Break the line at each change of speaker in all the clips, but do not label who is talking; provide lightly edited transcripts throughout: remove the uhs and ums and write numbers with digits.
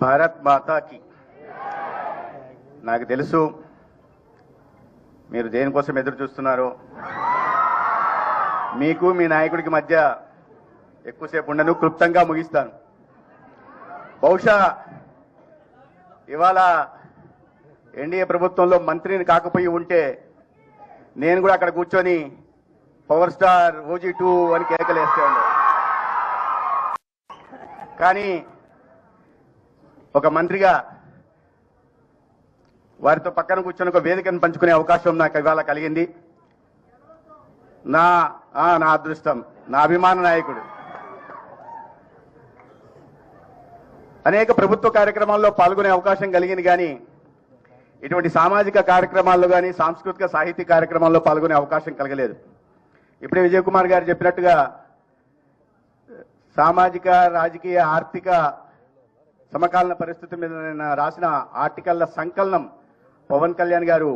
భారత్ మాతాకి. నాకు తెలుసు మీరు దేనికోసం ఎదురు చూస్తున్నారో. మీకు మీ నాయకుడికి మధ్య ఎక్కువసేపు ఉండను, క్లుప్తంగా ముగిస్తాను. బహుశా ఇవాళ ఎన్డీఏ ప్రభుత్వంలో మంత్రిని కాకపోయి ఉంటే నేను కూడా అక్కడ కూర్చొని పవర్ స్టార్ OG2 అని కేకలేస్తే ఉండే. కానీ ఒక మంత్రిగా వారితో పక్కన కూర్చొని ఒక వేదికను పంచుకునే అవకాశం నాకు ఇవాళ కలిగింది. నా అదృష్టం, నా అభిమాన నాయకుడు. అనేక ప్రభుత్వ కార్యక్రమాల్లో పాల్గొనే అవకాశం కలిగింది, కానీ ఇటువంటి సామాజిక కార్యక్రమాల్లో కానీ సాంస్కృతిక సాహిత్య కార్యక్రమాల్లో పాల్గొనే అవకాశం కలగలేదు. ఇప్పుడే విజయ్ కుమార్ గారు చెప్పినట్టుగా సామాజిక, రాజకీయ, ఆర్థిక సమకాలీన పరిస్థితి మీద నేను రాసిన ఆర్టికల్ల సంకలనం పవన్ కళ్యాణ్ గారు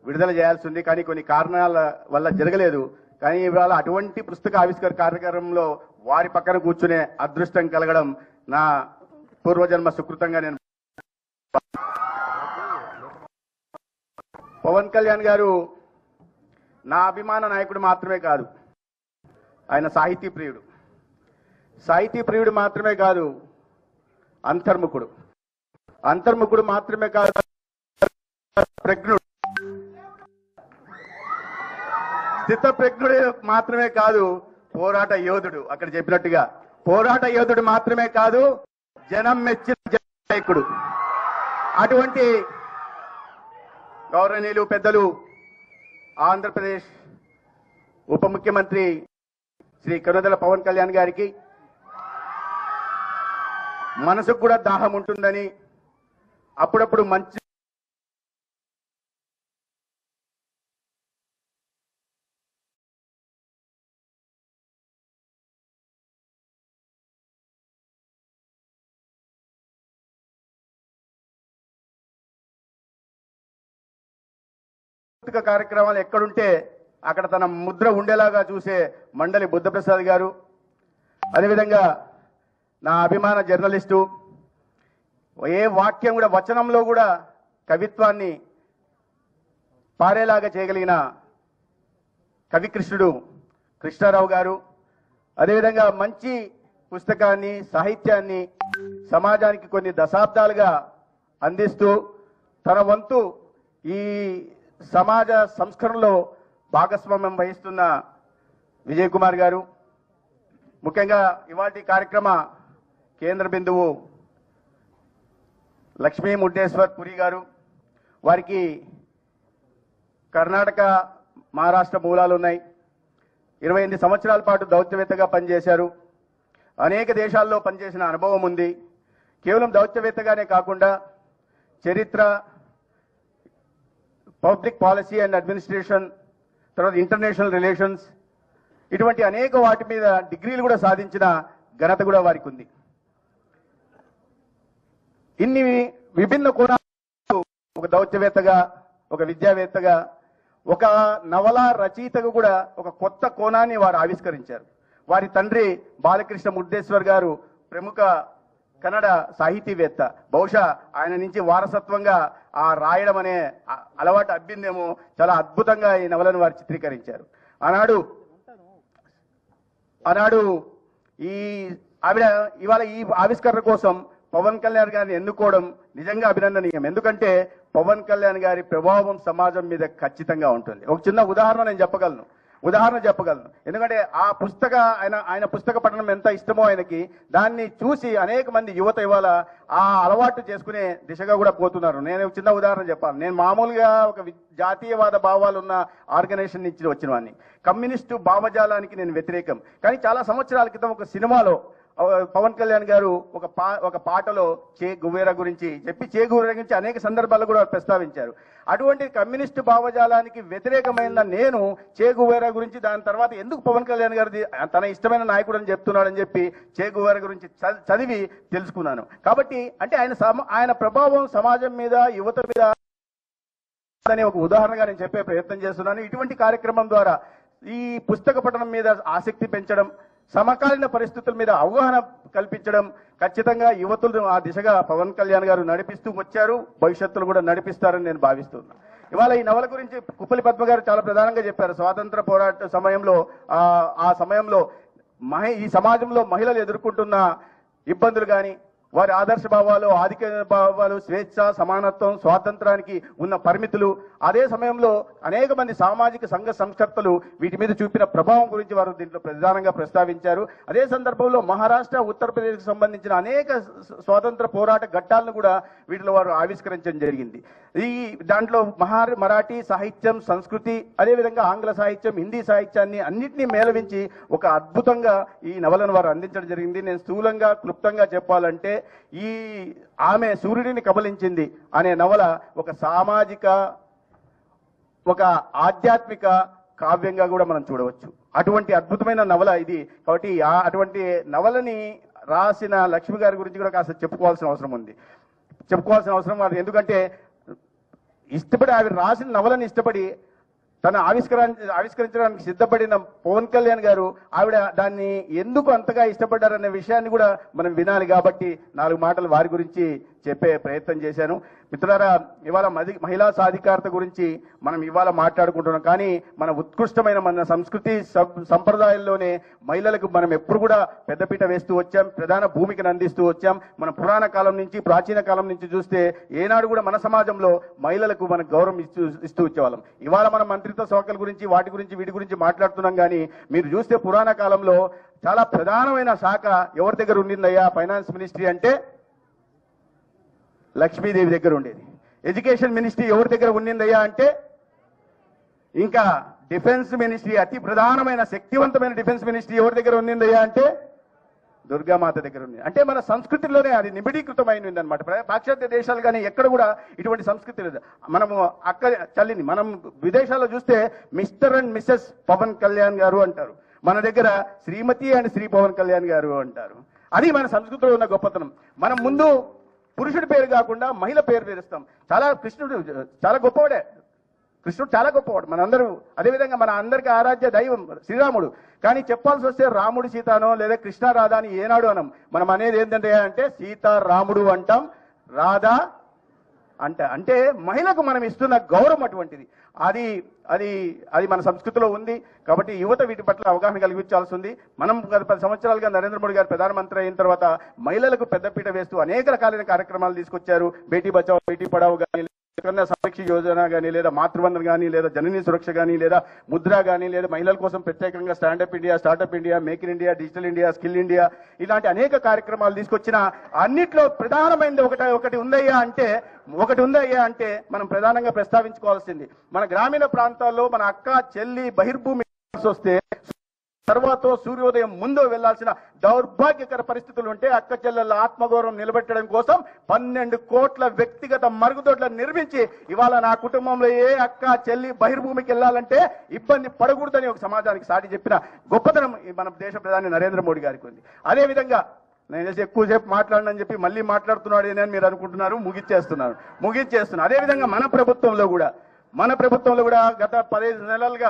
విడుదల చేయాల్సి ఉంది, కానీ కొన్ని కారణాల వల్ల జరగలేదు. కానీ ఇవాళ అటువంటి పుస్తక ఆవిష్కరణ కార్యక్రమంలో వారి పక్కన కూర్చునే అదృష్టం కలగడం నా పూర్వజన్మ సుకృతంగా నేను. పవన్ కళ్యాణ్ గారు నా అభిమాన నాయకుడు మాత్రమే కాదు, ఆయన సాహితీ ప్రియుడు. సాహితీ ప్రియుడు మాత్రమే కాదు, అంతర్ముఖుడు. అంతర్ముఖుడు మాత్రమే కాదు, ప్రజ్ఞుడు. స్థితప్రజ్ఞుడు మాత్రమే కాదు, పోరాట యోధుడు. అక్కడ చెప్పినట్టుగా పోరాట యోధుడు మాత్రమే కాదు, జనం మెచ్చిన నాయకుడు. అటువంటి గౌరవనీయులు పెద్దలు ఆంధ్రప్రదేశ్ ఉప ముఖ్యమంత్రి శ్రీ కనుదల పవన్ కళ్యాణ్ గారికి మనసుకు కూడా దాహం ఉంటుందని, అప్పుడప్పుడు మంచి కార్యక్రమాలు ఎక్కడుంటే అక్కడ తన ముద్ర ఉండేలాగా చూసే మండలి బుద్ధప్రసాద్ గారు, అదేవిధంగా నా అభిమాన జర్నలిస్టు, ఏ వాక్యం కూడా వచనంలో కూడా కవిత్వాన్ని పారేలాగా చేయగలిగిన కవికృష్ణుడు కృష్ణారావు గారు, అదేవిధంగా మంచి పుస్తకాన్ని, సాహిత్యాన్ని సమాజానికి కొన్ని దశాబ్దాలుగా అందిస్తూ తన వంతు ఈ సమాజ సంస్కరణలో భాగస్వామ్యం వహిస్తున్న విజయ్ కుమార్ గారు, ముఖ్యంగా ఇవాటి కార్యక్రమ కేంద్ర బిందువు లక్ష్మీ ముడ్డేశ్వర్ పురి గారు. వారికి కర్ణాటక, మహారాష్ట్ర మూలాలు ఉన్నాయి. 28 సంవత్సరాల పాటు దౌత్యవేత్తగా పనిచేశారు. అనేక దేశాల్లో పనిచేసిన అనుభవం ఉంది. కేవలం దౌత్యవేత్తగానే కాకుండా చరిత్ర, పబ్లిక్ పాలసీ అండ్ అడ్మినిస్ట్రేషన్, తర్వాత ఇంటర్నేషనల్ రిలేషన్స్, ఇటువంటి అనేక వాటి మీద డిగ్రీలు కూడా సాధించిన ఘనత కూడా వారికి ఉంది. ఇన్ని విభిన్న కోణాలు ఒక దౌత్యవేత్తగా, ఒక విద్యావేత్తగా, ఒక నవల రచయితగా కూడా ఒక కొత్త కోణాన్ని వారు ఆవిష్కరించారు. వారి తండ్రి బాలకృష్ణ ముడ్డేశ్వర్ గారు ప్రముఖ కన్నడ సాహితీవేత్త. బహుశా ఆయన నుంచి వారసత్వంగా ఆ రాయడం అనే అలవాటు అబ్బిందేమో. చాలా అద్భుతంగా ఈ నవలను వారు చిత్రీకరించారు. ఆనాడు ఈ ఆవిడ ఇవాళ ఈ ఆవిష్కరణ కోసం పవన్ కళ్యాణ్ గారిని ఎన్నుకోవడం నిజంగా అభినందనీయం. ఎందుకంటే పవన్ కళ్యాణ్ గారి ప్రభావం సమాజం మీద ఖచ్చితంగా ఉంటుంది. ఒక చిన్న ఉదాహరణ నేను చెప్పగలను. ఎందుకంటే ఆయన పుస్తక పఠనం ఎంత ఇష్టమో ఆయనకి, దాన్ని చూసి అనేక మంది యువత ఇవాళ ఆ అలవాటు చేసుకునే దిశగా కూడా పోతున్నారు. నేను చిన్న ఉదాహరణ చెప్పాను. నేను మామూలుగా ఒక జాతీయవాద భావాలు ఉన్న ఆర్గనైజేషన్ నుంచి వచ్చిన వాడిని. కమ్యూనిస్టు భావజాలానికి నేను వ్యతిరేకం. కానీ చాలా సంవత్సరాల క్రితం ఒక సినిమాలో పవన్ కళ్యాణ్ గారు ఒక పాటలో చే గువేరా గురించి చెప్పి, చే గువేరా గురించి అనేక సందర్భాల్లో కూడా ప్రస్తావించారు. అటువంటి కమ్యూనిస్టు భావజాలానికి వ్యతిరేకమైన నేను చే గువేరా గురించి దాని తర్వాత ఎందుకు పవన్ కళ్యాణ్ గారిది తన ఇష్టమైన నాయకుడు అని చెప్తున్నాడని చెప్పి చే గువేరా గురించి చదివి తెలుసుకున్నాను. కాబట్టి అంటే ఆయన ప్రభావం సమాజం మీద, యువత మీద అనే ఒక ఉదాహరణగా నేను చెప్పే ప్రయత్నం చేస్తున్నాను. ఇటువంటి కార్యక్రమం ద్వారా ఈ పుస్తక పఠనం మీద ఆసక్తి పెంచడం, సమకాలీన పరిస్థితుల మీద అవగాహన కల్పించడం ఖచ్చితంగా యువతులను ఆ దిశగా పవన్ కళ్యాణ్ గారు నడిపిస్తూ వచ్చారు, భవిష్యత్తులో కూడా నడిపిస్తారని నేను భావిస్తున్నాను. ఇవాళ ఈ నవల గురించి కుప్పలి పద్మ గారు చాలా ప్రధానంగా చెప్పారు. స్వాతంత్ర పోరాట సమయంలో ఆ సమయంలో ఈ సమాజంలో మహిళలు ఎదుర్కొంటున్న ఇబ్బందులు కానీ, వారి ఆదర్శ భావాలు, ఆధిక్య భావాలు, స్వేచ్ఛ, సమానత్వం, స్వాతంత్రానికి ఉన్న పరిమితులు, అదే సమయంలో అనేక మంది సామాజిక సంఘ సంస్కర్తలు వీటి మీద చూపిన ప్రభావం గురించి వారు దీంట్లో ప్రధానంగా ప్రస్తావించారు. అదే సందర్భంలో మహారాష్ట్ర, ఉత్తరప్రదేశ్కి సంబంధించిన అనేక స్వాతంత్ర పోరాట ఘట్టాలను కూడా వీటిలో వారు ఆవిష్కరించడం జరిగింది. దాంట్లో మరాఠీ సాహిత్యం, సంస్కృతి, అదేవిధంగా ఆంగ్ల సాహిత్యం, హిందీ సాహిత్యాన్ని అన్నింటినీ మేళవించి ఒక అద్భుతంగా ఈ నవలను వారు అందించడం జరిగింది. నేను స్థూలంగా క్లుప్తంగా చెప్పాలంటే ఆమె సూర్యుడిని కబలించింది అనే నవల ఒక సామాజిక, ఒక ఆధ్యాత్మిక కావ్యంగా కూడా మనం చూడవచ్చు. అటువంటి అద్భుతమైన నవల ఇది. కాబట్టి అటువంటి నవలని రాసిన లక్ష్మి గారి గురించి కూడా కాస్త చెప్పుకోవాల్సిన అవసరం ఉంది. ఎందుకంటే ఇష్టపడి ఆవిడ రాసిన నవలని ఇష్టపడి తన ఆవిష్కరించడానికి సిద్ధపడిన పవన్ కళ్యాణ్ గారు ఆవిడ దాన్ని ఎందుకు అంతగా ఇష్టపడ్డారనే విషయాన్ని కూడా మనం వినాలి. కాబట్టి 4 మాటలు వారి గురించి చెప్పే ప్రయత్నం చేశాను. మిత్రులారా, ఇవాళ మహిళా సాధికారత గురించి మనం ఇవాళ మాట్లాడుకుంటున్నాం. కానీ మన ఉత్కృష్టమైన మన సంస్కృతి సంప్రదాయాల్లోనే మహిళలకు మనం ఎప్పుడు కూడా పెద్దపీట వేస్తూ వచ్చాం, ప్రధాన భూమికను అందిస్తూ వచ్చాం. మన పురాణ కాలం నుంచి, ప్రాచీన కాలం నుంచి చూస్తే ఏనాడు కూడా మన సమాజంలో మహిళలకు మనం గౌరవం ఇస్తూ వచ్చేవాళ్ళం. ఇవాళ మనం మంత్రిత్వ శాఖల గురించి, వాటి గురించి, వీటి గురించి మాట్లాడుతున్నాం. కానీ మీరు చూస్తే పురాణ కాలంలో చాలా ప్రధానమైన శాఖ ఎవరి దగ్గర ఉండిందయ్యా? ఫైనాన్స్ మినిస్ట్రీ అంటే లక్ష్మీదేవి దగ్గర ఉండేది. ఎడ్యుకేషన్ మినిస్ట్రీ ఎవరి దగ్గర ఉండిందయ్యా అంటే, ఇంకా డిఫెన్స్ మినిస్ట్రీ, అతి ప్రధానమైన శక్తివంతమైన డిఫెన్స్ మినిస్ట్రీ ఎవరి దగ్గర ఉండిందయ్యా అంటే దుర్గామాత దగ్గర ఉంది. అంటే మన సంస్కృతిలోనే అది నిబిడీకృతమైంది అనమాట. పాశ్చాత్య దేశాలు కానీ ఎక్కడ కూడా ఇటువంటి సంస్కృతి లేదు. మనము చల్లిని మనం విదేశాల్లో చూస్తే mister and missus Pawan Kalyan garu అంటారు, మన దగ్గర శ్రీమతి అండ్ శ్రీ పవన్ కళ్యాణ్ గారు అంటారు. అది మన సంస్కృతిలో ఉన్న గొప్పతనం. మనం ముందు పురుషుడి పేరు కాకుండా మహిళ పేరు వేరుస్తాం. కృష్ణుడు చాలా గొప్పవాడే, కృష్ణుడు చాలా గొప్పవాడు మనందరూ. అదేవిధంగా మన అందరికీ ఆరాధ్య దైవం శ్రీరాముడు. కానీ చెప్పాల్సి వస్తే రాముడు సీతానో లేదా కృష్ణ రాధా అని ఏనాడు అనం. మనం అనేది ఏంటంటే సీతారాముడు అంటాం, రాధా అంటే మహిళకు మనం ఇస్తున్న గౌరవం అటువంటిది. అది మన సంస్కృతిలో ఉంది. కాబట్టి యువత వీటి పట్ల అవగాహన కలిగించాల్సి ఉంది. మనం గత 10 సంవత్సరాలుగా నరేంద్ర మోడీ గారు ప్రధానమంత్రి అయిన తర్వాత మహిళలకు పెద్దపీట వేస్తూ అనేక రకాలైన కార్యక్రమాలు తీసుకొచ్చారు. బేటీ బచావో బేటీ పడావో కానీ, కన్యా సమృద్ధి యోజన కానీ, లేదా మాతృవందన కానీ, లేదా జననీ సురక్ష కానీ, లేదా ముద్ర కానీ, లేదా మహిళల కోసం ప్రత్యేకంగా standup India, startup India, make in India, digital India, skill India, ఇలాంటి అనేక కార్యక్రమాలు తీసుకొచ్చిన అన్నిట్లో ప్రధానమైనది ఒకటి ఉందయ్యా అంటే మనం ప్రధానంగా ప్రస్తావించుకోవాల్సింది, మన గ్రామీణ ప్రాంతాల్లో మన అక్క చెల్లి బహిర్భూమి వస్తే తర్వాత సూర్యోదయం ముందు వెళ్లాల్సిన దౌర్భాగ్యకర పరిస్థితులు ఉంటే అక్క చెల్లెల ఆత్మగౌరవం నిలబెట్టడం కోసం 12 కోట్ల వ్యక్తిగత మరుగుదొడ్లను నిర్మించి ఇవాళ నా కుటుంబంలో ఏ అక్క చెల్లి బహిర్భూమికి వెళ్లాలంటే ఇబ్బంది పడకూడదని ఒక సమాజానికి సాటి చెప్పిన గొప్పతనం మన దేశ ప్రధాని నరేంద్ర మోడీ గారికి ఉంది. అదేవిధంగా నేను ఎక్కువసేపు మాట్లాడనని చెప్పి మళ్ళీ మాట్లాడుతున్నాడు అని మీరు అనుకుంటున్నారు. ముగించేస్తున్నాను. అదేవిధంగా మన ప్రభుత్వంలో కూడా గత 15 నెలలుగా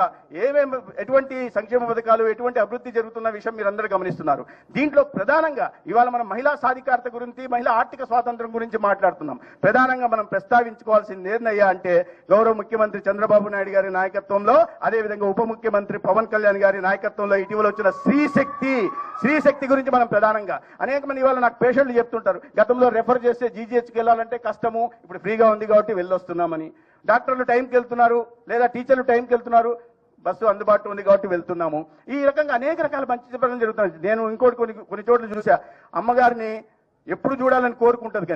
ఎటువంటి సంక్షేమ పథకాలు, ఎటువంటి అభివృద్ధి జరుగుతున్న విషయం మీరందరూ గమనిస్తున్నారు. దీంట్లో ప్రధానంగా ఇవాళ మనం మహిళా సాధికారత గురించి, మహిళా ఆర్థిక స్వాతంత్రం గురించి మాట్లాడుతున్నాం. ప్రధానంగా మనం ప్రస్తావించుకోవాల్సింది ఏందయ్యా అంటే గౌరవ ముఖ్యమంత్రి చంద్రబాబు నాయుడు గారి నాయకత్వంలో, అదేవిధంగా ఉప ముఖ్యమంత్రి పవన్ కళ్యాణ్ గారి నాయకత్వంలో ఇటీవల వచ్చిన స్త్రీ శక్తి గురించి మనం ప్రధానంగా అనేక మంది ఇవాళ నాకు పేషెంట్లు చెప్తుంటారు, గతంలో రెఫర్ చేస్తే జీజీహెచ్కి వెళ్ళాలంటే కష్టము, ఇప్పుడు ఫ్రీగా ఉంది కాబట్టి వెళ్ళొస్తున్నామని. డాక్టర్లు టైంకి వెళ్తున్నారు, లేదా టీచర్లు టైంకి వెళ్తున్నారు, బస్సు అందుబాటులో ఉంది కాబట్టి వెళ్తున్నాము. ఈ రకంగా అనేక రకాల మంచి చెప్పడం జరుగుతుంది. నేను ఇంకోటి కొన్ని చోట్ల చూసా, అమ్మగారిని ఎప్పుడు చూడాలని కోరుకుంటుంది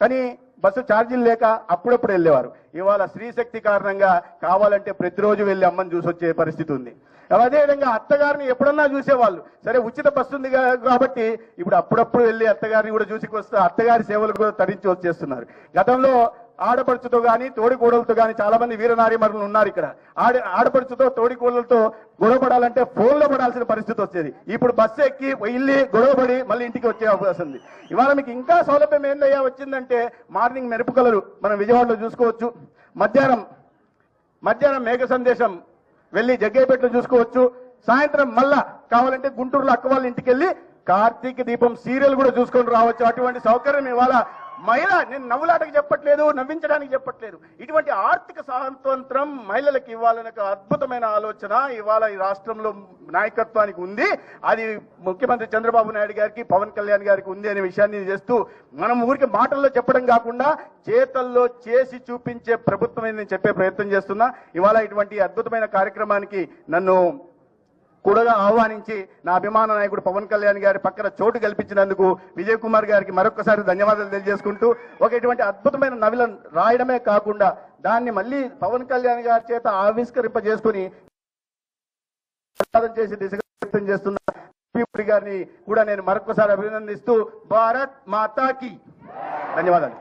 కానీ బస్సు ఛార్జీలు లేక అప్పుడప్పుడు వెళ్ళేవారు. ఇవాళ స్త్రీశక్తి కారణంగా కావాలంటే ప్రతిరోజు వెళ్ళి అమ్మని చూసొచ్చే పరిస్థితి ఉంది. అదేవిధంగా అత్తగారిని ఎప్పుడన్నా చూసేవాళ్ళు, సరే ఉచిత బస్సు ఉంది కాబట్టి ఇప్పుడు అప్పుడప్పుడు వెళ్ళి అత్తగారిని కూడా చూసికొస్తూ అత్తగారి సేవలు కూడా తరించి వచ్చేస్తున్నారు. గతంలో ఆడపడుచుతో కానీ తోడికోడలతో కానీ చాలా మంది వీరనారీమణులు ఉన్నారు ఇక్కడ. ఆడపడుచుతో తోడికోడలతో గొడవపడాలంటే ఫోన్లో పడాల్సిన పరిస్థితి వచ్చేది. ఇప్పుడు బస్సు ఎక్కి వెళ్ళి గొడవపడి మళ్ళీ ఇంటికి వచ్చే అవకాశం ఉంది. ఇవాళ మీకు ఇంకా సౌలభ్యం ఏందయ్యా వచ్చిందంటే మార్నింగ్ మెరుపు కలరు మనం విజయవాడలో చూసుకోవచ్చు, మధ్యాహ్నం మేఘ సందేశం వెళ్ళి జగ్గయ్యపేటలో చూసుకోవచ్చు, సాయంత్రం మళ్ళా కావాలంటే గుంటూరులో అక్క వాళ్ళ ఇంటికి వెళ్ళి కార్తీక దీపం సీరియల్ కూడా చూసుకొని రావచ్చు. అటువంటి సౌకర్యం ఇవాళ మహిళ, నేను నవ్వులాటకు చెప్పట్లేదు, నవ్వించడానికి చెప్పట్లేదు, ఇటువంటి ఆర్థిక స్వాతంత్రం మహిళలకు ఇవ్వాలనే ఒక అద్భుతమైన ఆలోచన ఇవాళ ఈ రాష్ట్రంలో నాయకత్వానికి ఉంది. అది ముఖ్యమంత్రి చంద్రబాబు నాయుడు గారికి, పవన్ కళ్యాణ్ గారికి ఉంది అనే విషయాన్ని చేస్తూ మనం ఊరికి మాటల్లో చెప్పడం కాకుండా చేతల్లో చేసి చూపించే ప్రభుత్వం నేను చెప్పే ప్రయత్నం చేస్తున్నా. ఇవాళ ఇటువంటి అద్భుతమైన కార్యక్రమానికి నన్ను కూడా ఆహ్వానించి నా అభిమాన నాయకుడు పవన్ కళ్యాణ్ గారి పక్కన చోటు కల్పించినందుకు విజయ్ కుమార్ గారికి మరొకసారి ధన్యవాదాలు తెలియజేసుకుంటూ, ఇటువంటి అద్భుతమైన నవల రాయడమే కాకుండా దాన్ని మళ్ళీ పవన్ కళ్యాణ్ గారి చేత ఆవిష్కరింపజేసుకుని చేసి దిశగా వ్యక్తం చేస్తున్న గారిని కూడా నేను మరొకసారి అభినందిస్తూ భారత్ మాతాకి ధన్యవాదాలు.